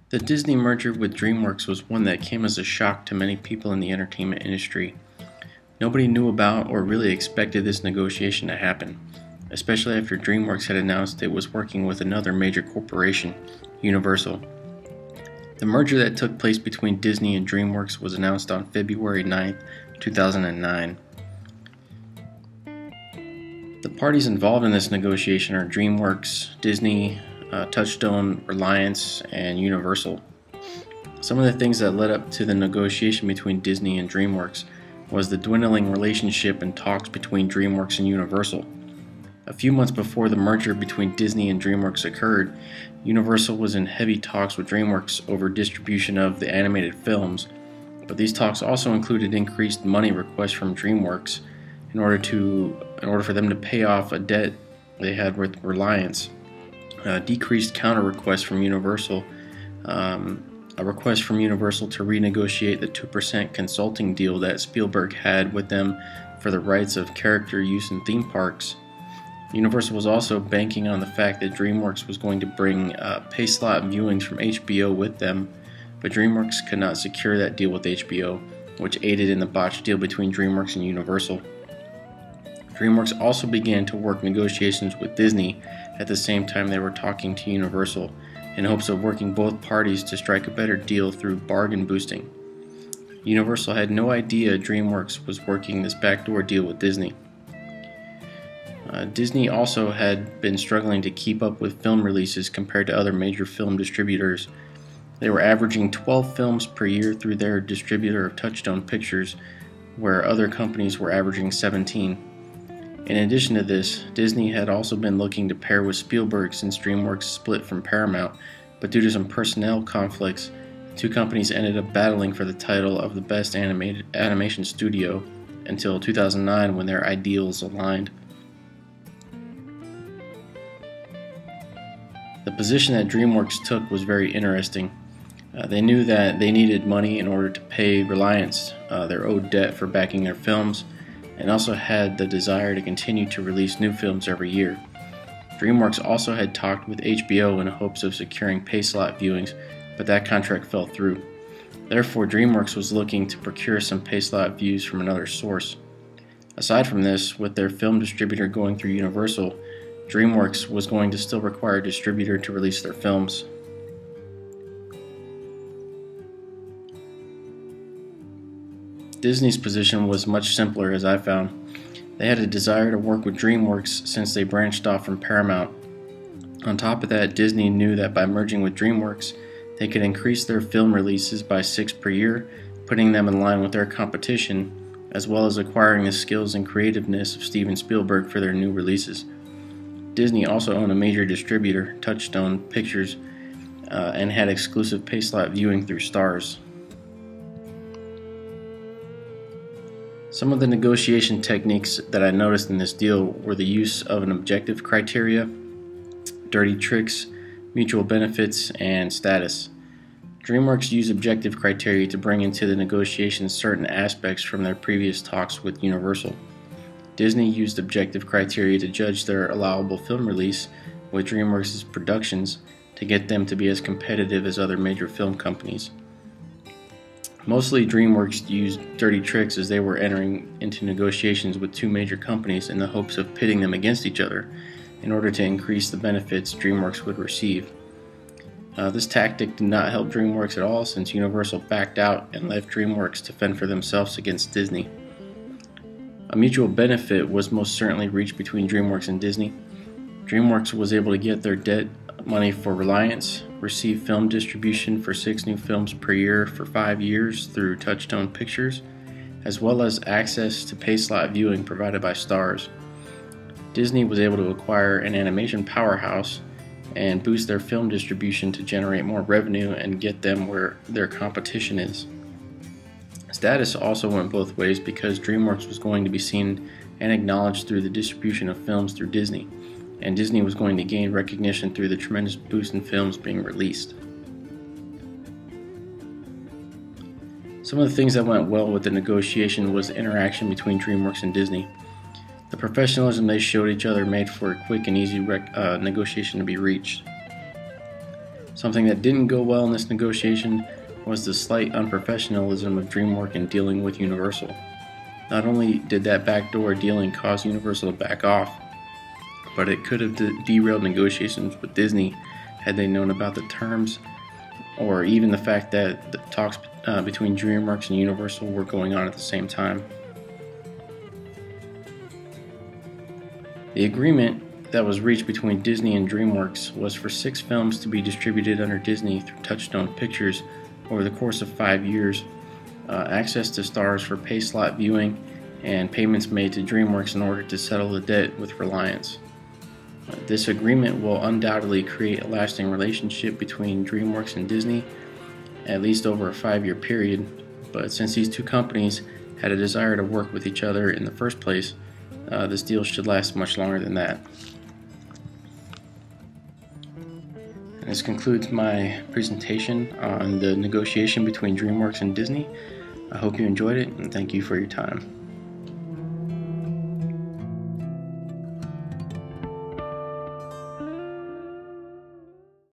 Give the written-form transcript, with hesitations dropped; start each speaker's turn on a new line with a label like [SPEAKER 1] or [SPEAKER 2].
[SPEAKER 1] The Disney merger with DreamWorks was one that came as a shock to many people in the entertainment industry. Nobody knew about or really expected this negotiation to happen, especially after DreamWorks had announced it was working with another major corporation, Universal. The merger that took place between Disney and DreamWorks was announced on February 9, 2009. The parties involved in this negotiation are DreamWorks, Disney, Touchstone, Reliance, and Universal. Some of the things that led up to the negotiation between Disney and DreamWorks was the dwindling relationship and talks between DreamWorks and Universal. A few months before the merger between Disney and DreamWorks occurred, Universal was in heavy talks with DreamWorks over distribution of the animated films, but these talks also included increased money requests from DreamWorks in order for them to pay off a debt they had with Reliance. Decreased counter requests from Universal, a request from Universal to renegotiate the 2% consulting deal that Spielberg had with them for the rights of character use in theme parks. Universal was also banking on the fact that DreamWorks was going to bring pay slot viewings from HBO with them, but DreamWorks could not secure that deal with HBO, which aided in the botched deal between DreamWorks and Universal. DreamWorks also began to work negotiations with Disney at the same time they were talking to Universal, in hopes of working both parties to strike a better deal through bargain boosting. Universal had no idea DreamWorks was working this backdoor deal with Disney. Disney also had been struggling to keep up with film releases compared to other major film distributors. They were averaging 12 films per year through their distributor of Touchstone Pictures, where other companies were averaging 17. In addition to this, Disney had also been looking to pair with Spielberg since DreamWorks split from Paramount, but due to some personnel conflicts, the two companies ended up battling for the title of the best animation studio until 2009 when their ideals aligned. The position that DreamWorks took was very interesting. They knew that they needed money in order to pay Reliance their owed debt for backing their films, and also had the desire to continue to release new films every year. DreamWorks also had talked with HBO in hopes of securing pay slot viewings, but that contract fell through. Therefore, DreamWorks was looking to procure some pay slot views from another source. Aside from this, with their film distributor going through Universal, DreamWorks was going to still require a distributor to release their films. Disney's position was much simpler, as I found. They had a desire to work with DreamWorks since they branched off from Paramount. On top of that, Disney knew that by merging with DreamWorks, they could increase their film releases by 6 per year, putting them in line with their competition, as well as acquiring the skills and creativeness of Steven Spielberg for their new releases. Disney also owned a major distributor, Touchstone Pictures, and had exclusive pay slot viewing through Starz. Some of the negotiation techniques that I noticed in this deal were the use of an objective criteria, dirty tricks, mutual benefits, and status. DreamWorks used objective criteria to bring into the negotiations certain aspects from their previous talks with Universal. Disney used objective criteria to judge their allowable film release with DreamWorks' productions to get them to be as competitive as other major film companies. Mostly DreamWorks used dirty tricks as they were entering into negotiations with two major companies in the hopes of pitting them against each other in order to increase the benefits DreamWorks would receive. This tactic did not help DreamWorks at all since Universal backed out and left DreamWorks to fend for themselves against Disney. A mutual benefit was most certainly reached between DreamWorks and Disney. DreamWorks was able to get their debt money for Reliance, receive film distribution for 6 new films per year for 5 years through Touchstone Pictures, as well as access to pay slot viewing provided by Starz. Disney was able to acquire an animation powerhouse and boost their film distribution to generate more revenue and get them where their competition is. Status also went both ways because DreamWorks was going to be seen and acknowledged through the distribution of films through Disney, and Disney was going to gain recognition through the tremendous boost in films being released. Some of the things that went well with the negotiation was the interaction between DreamWorks and Disney. The professionalism they showed each other made for a quick and easy negotiation to be reached. Something that didn't go well in this negotiation was the slight unprofessionalism of DreamWorks in dealing with Universal. Not only did that backdoor dealing cause Universal to back off, but it could have derailed negotiations with Disney had they known about the terms, or even the fact that the talks between DreamWorks and Universal were going on at the same time. The agreement that was reached between Disney and DreamWorks was for 6 films to be distributed under Disney through Touchstone Pictures over the course of 5 years, access to Starz for pay slot viewing, and payments made to DreamWorks in order to settle the debt with Reliance. This agreement will undoubtedly create a lasting relationship between DreamWorks and Disney, at least over a 5-year period, but since these two companies had a desire to work with each other in the first place, this deal should last much longer than that. And this concludes my presentation on the negotiation between DreamWorks and Disney. I hope you enjoyed it, and thank you for your time.